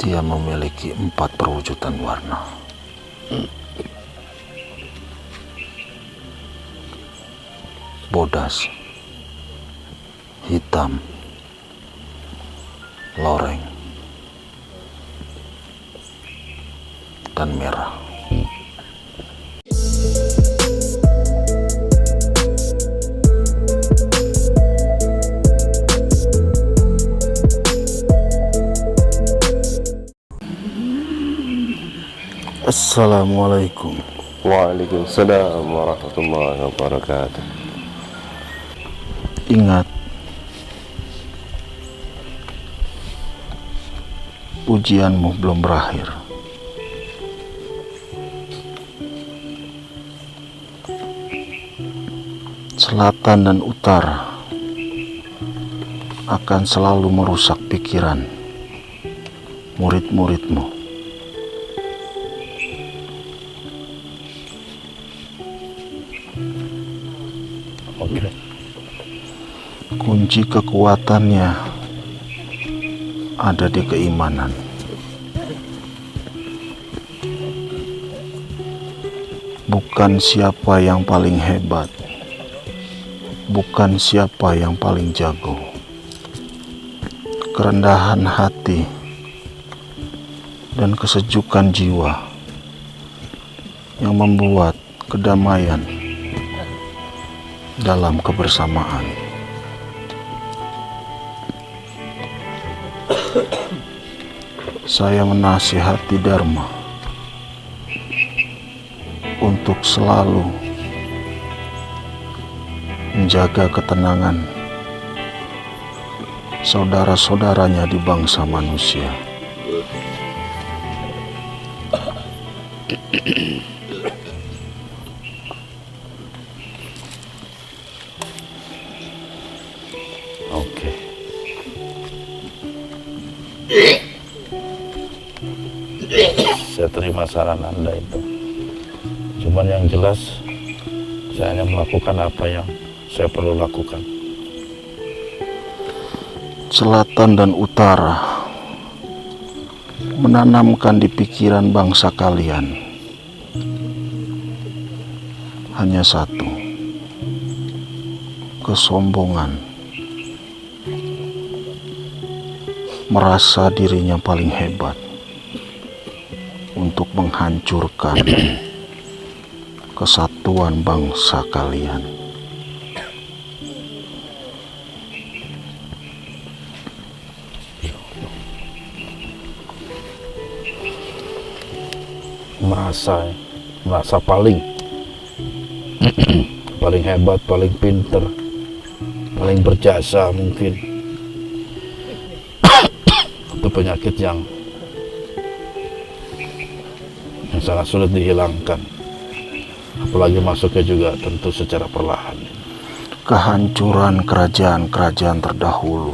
Dia memiliki 4 perwujudan warna. Bodas, hitam, loreng, dan merah. Assalamualaikum. Waalaikumsalam warahmatullahi wabarakatuh. Ingat, ujianmu belum berakhir. Selatan dan utara akan selalu merusak pikiran murid-muridmu. Oke. Kunci kekuatannya ada di keimanan. Bukan siapa yang paling hebat, bukan siapa yang paling jago. Kerendahan hati dan kesejukan jiwa yang membuat kedamaian dalam kebersamaan. Saya menasihati Dharma untuk selalu menjaga ketenangan saudara-saudaranya di bangsa manusia. Oke. Saya terima saran Anda itu. Cuman yang jelas saya hanya melakukan apa yang saya perlu lakukan. Selatan dan utara menanamkan di pikiran bangsa kalian hanya satu: kesombongan, merasa dirinya paling hebat untuk menghancurkan kesatuan bangsa kalian. Merasa paling paling hebat, paling pinter, paling berjasa mungkin. Itu penyakit yang sangat sulit dihilangkan, apalagi masuknya juga tentu secara perlahan. Kehancuran kerajaan-kerajaan terdahulu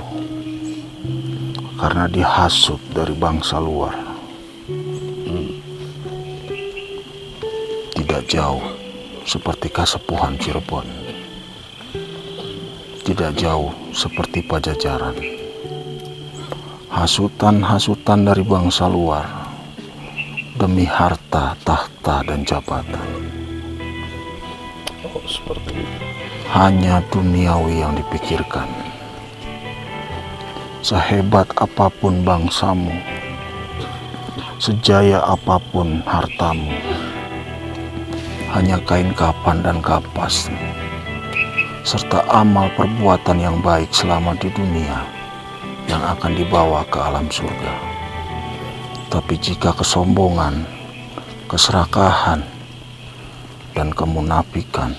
karena dihasut dari bangsa luar. Tidak jauh seperti Kasepuhan Cirebon, tidak jauh seperti Pajajaran. Hasutan-hasutan dari bangsa luar demi harta, tahta, dan jabatan. Oh, seperti itu. Hanya duniawi yang dipikirkan. Sehebat apapun bangsamu, sejaya apapun hartamu, hanya kain kapan dan kapas, serta amal perbuatan yang baik selama di dunia yang akan dibawa ke alam surga. Tapi jika kesombongan, keserakahan, dan kemunafikan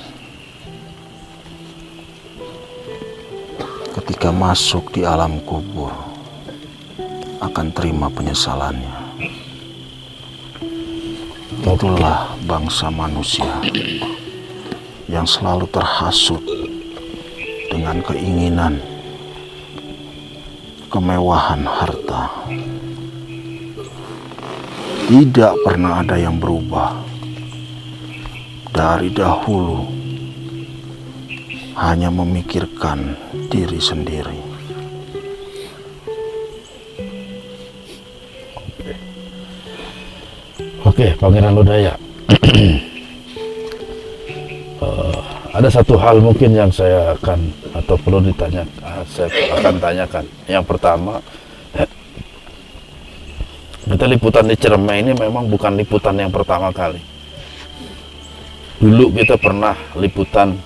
ketika masuk di alam kubur akan terima penyesalannya. Itulah bangsa manusia yang selalu terhasut dengan keinginan kemewahan harta. Tidak pernah ada yang berubah dari dahulu, hanya memikirkan diri sendiri. Oke, Pangeran Lodaya. Ada satu hal mungkin yang saya akan atau perlu ditanya, saya akan tanyakan. Yang pertama, kita liputan di Ciremai ini memang bukan liputan yang pertama kali. Dulu kita pernah liputan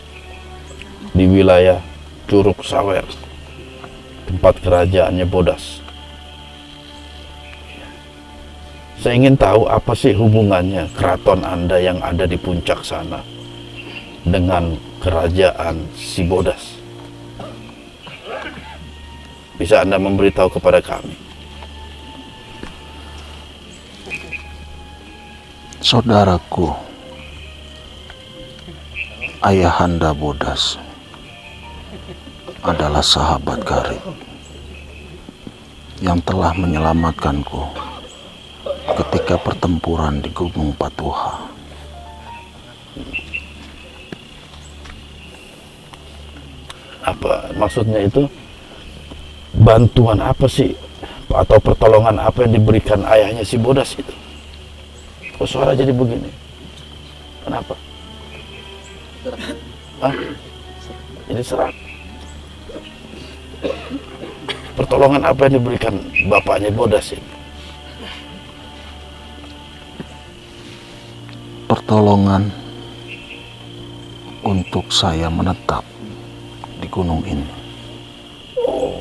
di wilayah Curug Sawer, tempat kerajaannya Bodas. Saya ingin tahu apa sih hubungannya keraton Anda yang ada di puncak sana dengan kerajaan si Bodas. Bisa Anda memberitahu kepada kami? Saudaraku, Ayahanda Bodas adalah sahabat karib yang telah menyelamatkanku ketika pertempuran di Gunung Patuha. Apa maksudnya itu? Bantuan apa sih atau pertolongan apa yang diberikan ayahnya si Bodas itu? Kok suara jadi begini? Kenapa? Hah? Ini serak. Pertolongan apa yang diberikan bapaknya Bodas ini? Pertolongan untuk saya menetap di gunung ini. Oh,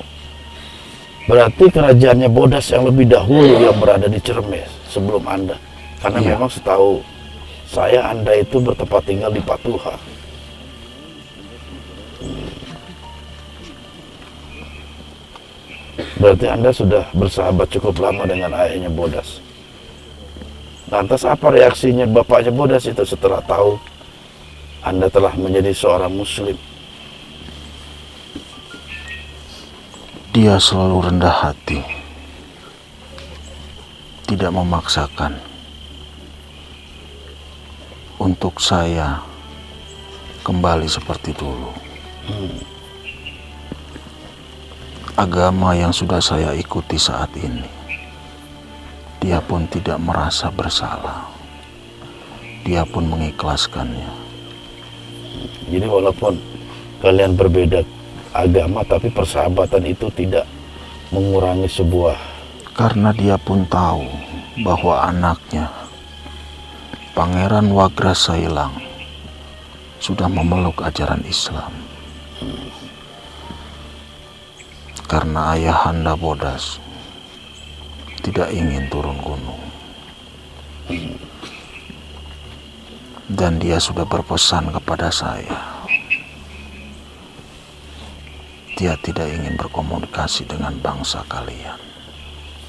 berarti kerajaannya Bodas yang lebih dahulu yang berada di Ciremai sebelum Anda. Karena Iya. memang setahu saya Anda itu bertempat tinggal di Patuha. Berarti Anda sudah bersahabat cukup lama dengan ayahnya Bodas. Lantas apa reaksinya bapaknya Bodas itu setelah tahu Anda telah menjadi seorang Muslim? Dia selalu rendah hati, tidak memaksakan untuk saya kembali seperti dulu. Agama yang sudah saya ikuti saat ini, dia pun tidak merasa bersalah. Dia pun mengikhlaskannya. Jadi walaupun kalian berbeda agama, tapi persahabatan itu tidak mengurangi sebuah. Karena dia pun tahu bahwa anaknya, Pangeran Wagrasailang, sudah memeluk ajaran Islam. Karena Ayahanda Bodas tidak ingin turun gunung. Dan dia sudah berpesan kepada saya, dia tidak ingin berkomunikasi dengan bangsa kalian.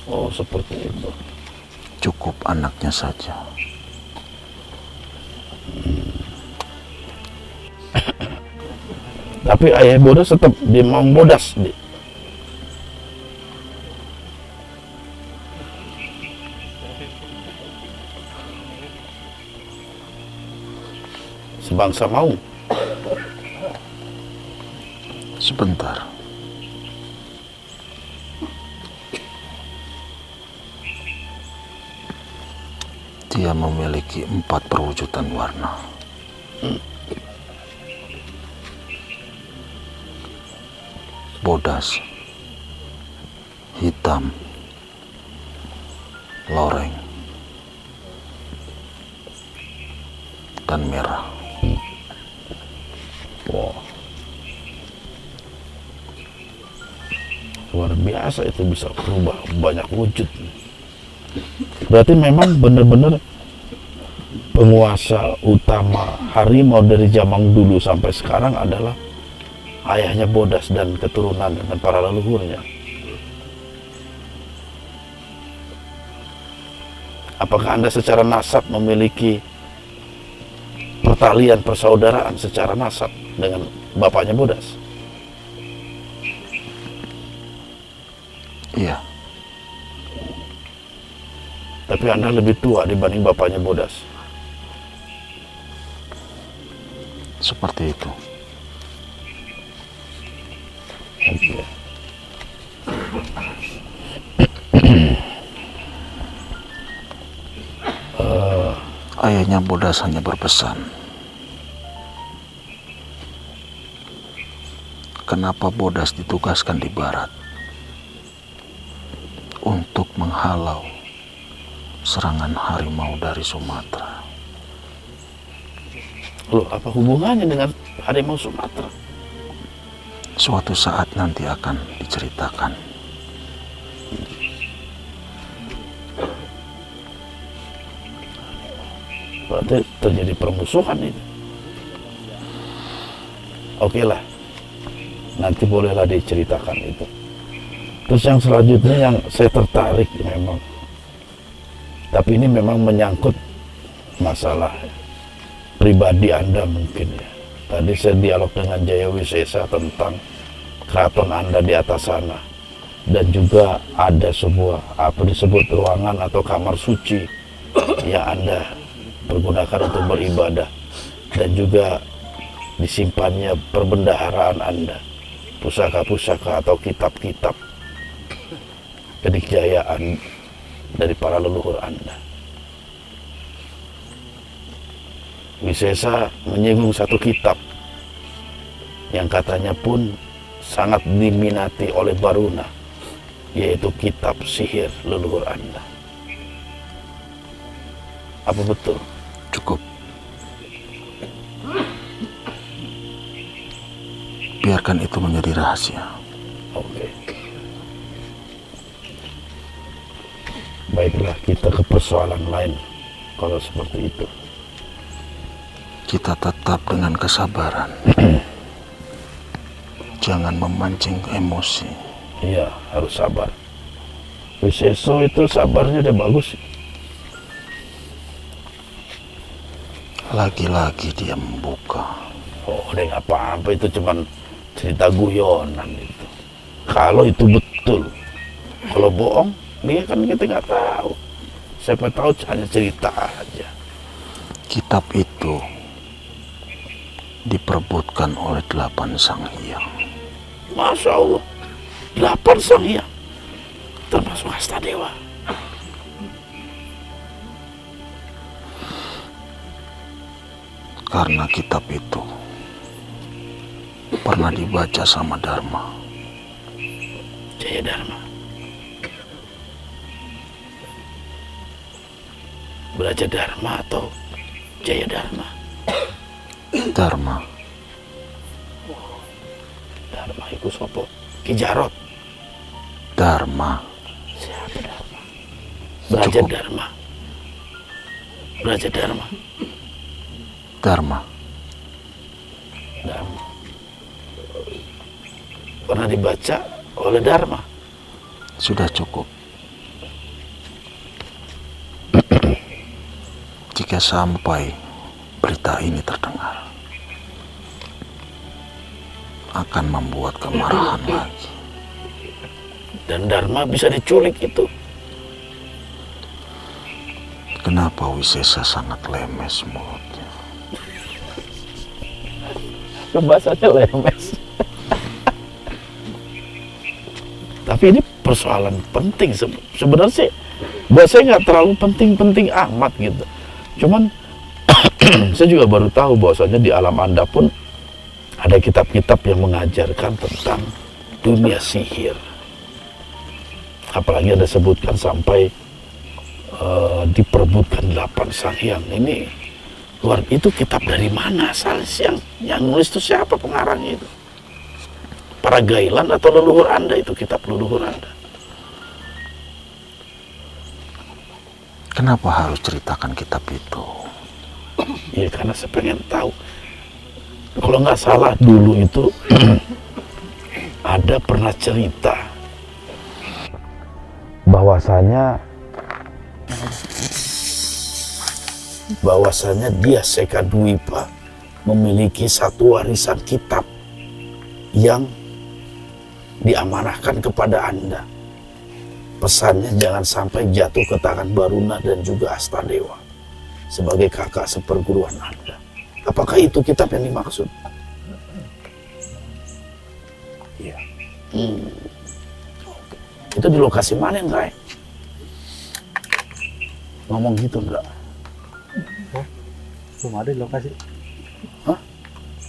Oh, seperti itu. Cukup anaknya saja. Tapi ayah Bodas tetap dia mau Bodas. Sebangsa mau. Sebentar. Dia memiliki 4 perwujudan warna. Bodas, hitam, loreng, dan merah. Wow. Luar biasa, itu bisa berubah banyak wujud. Berarti memang benar-benar penguasa utama harimau dari zaman dulu sampai sekarang adalah ayahnya Bodas dan keturunan dan para leluhurnya. Apakah Anda secara nasab memiliki pertalian persaudaraan secara nasab dengan bapaknya Bodas? Iya. Tapi Anda lebih tua dibanding bapaknya Bodas. Seperti itu. Oke. Ayahnya Bodas hanya berpesan, kenapa Bodas ditugaskan di barat untuk menghalau serangan harimau dari Sumatera. Loh, apa hubungannya dengan harimau Sumatera? Suatu saat nanti akan diceritakan. Berarti terjadi permusuhan ini. Oke lah, nanti bolehlah diceritakan itu. Terus yang selanjutnya yang saya tertarik memang, tapi ini memang menyangkut masalah pribadi Anda mungkin ya. Tadi saya dialog dengan Jaya Wisesa tentang keraton Anda di atas sana, dan juga ada sebuah apa disebut ruangan atau kamar suci yang Anda pergunakan untuk beribadah, dan juga disimpannya perbendaharaan Anda, pusaka-pusaka atau kitab-kitab kenikjayaan dari para leluhur Anda. Wisesa menyinggung satu kitab yang katanya pun sangat diminati oleh Baruna, yaitu kitab sihir leluhur Anda. Apa betul? Cukup. Biarkan itu menjadi rahasia. Oke. Baiklah, kita ke persoalan lain kalau seperti itu. Kita tetap dengan kesabaran. Jangan memancing emosi. Iya, harus sabar. Wiseso itu sabarnya udah bagus. Lagi-lagi dia membuka. Oh, udah nggak apa-apa, itu cuman cerita guyonan itu. Kalau itu betul, kalau bohong, dia kan kita nggak tahu. Siapa tahu hanya cerita aja. Kitab itu diperebutkan oleh 8 Sanghyang. Masya Allah, 8 Sanghyang, termasuk Astadewa. Karena kitab itu pernah dibaca sama Dharma. Jaya Dharma. Belajar Dharma atau Jaya Dharma? Dharma. Dharma iku sopo? Ki Jarot. Dharma. Siapa Dharma? Belajar Cukup. Dharma. Belajar Dharma. Dharma. Dharma. Pernah dibaca oleh Dharma. Sudah cukup. Jika sampai berita ini terdengar, akan membuat kemarahan lagi. Dan Dharma bisa diculik itu. Kenapa Wisesa sangat lemes mulutnya? Bahasanya lemes. Tapi ini persoalan penting sebenarnya sih. Buat saya nggak terlalu penting-penting amat gitu. Cuman saya juga baru tahu bahwasanya di alam Anda pun ada kitab-kitab yang mengajarkan tentang dunia sihir. Apalagi Anda sebutkan sampai diperebutkan 8 Sanghyang. Ini luar, itu kitab dari mana asalnya? Yang nulis itu siapa pengarangnya itu? Para gailan atau leluhur Anda itu, kitab leluhur Anda? Kenapa harus ceritakan kitab itu? Ya karena saya pengen tahu. Kalau nggak salah dulu itu ada pernah cerita bahwasanya dia Sekadwipa memiliki satu warisan kitab yang diamanahkan kepada Anda. Pesannya jangan sampai jatuh ke tangan Baruna dan juga Astadewa sebagai kakak seperguruan Anda. Apakah itu kitab yang dimaksud? Iya. Itu di lokasi mana, Ray? Ngomong gitu enggak? Belum ada di lokasi.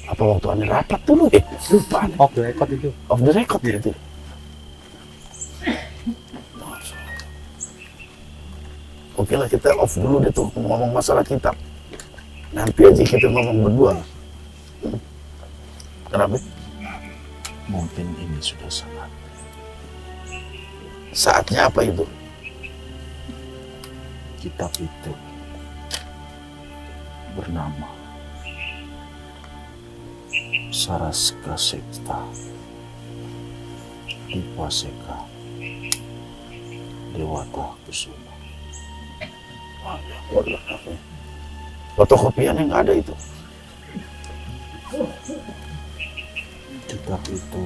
Apa waktu anda rapat dulu lupa nih. Off the record itu. Off the record ya itu. Oke lah, kita off dulu deh tuh ngomong masalah kitab. Nanti aja kita ngomong berdua. Kenapa? Mungkin ini sudah Saatnya apa itu? kitab itu bernama Saraska Sekta Dipaseka Dewata Kusuma. Wah, ya, fotokopiannya nggak ada itu. Kitab itu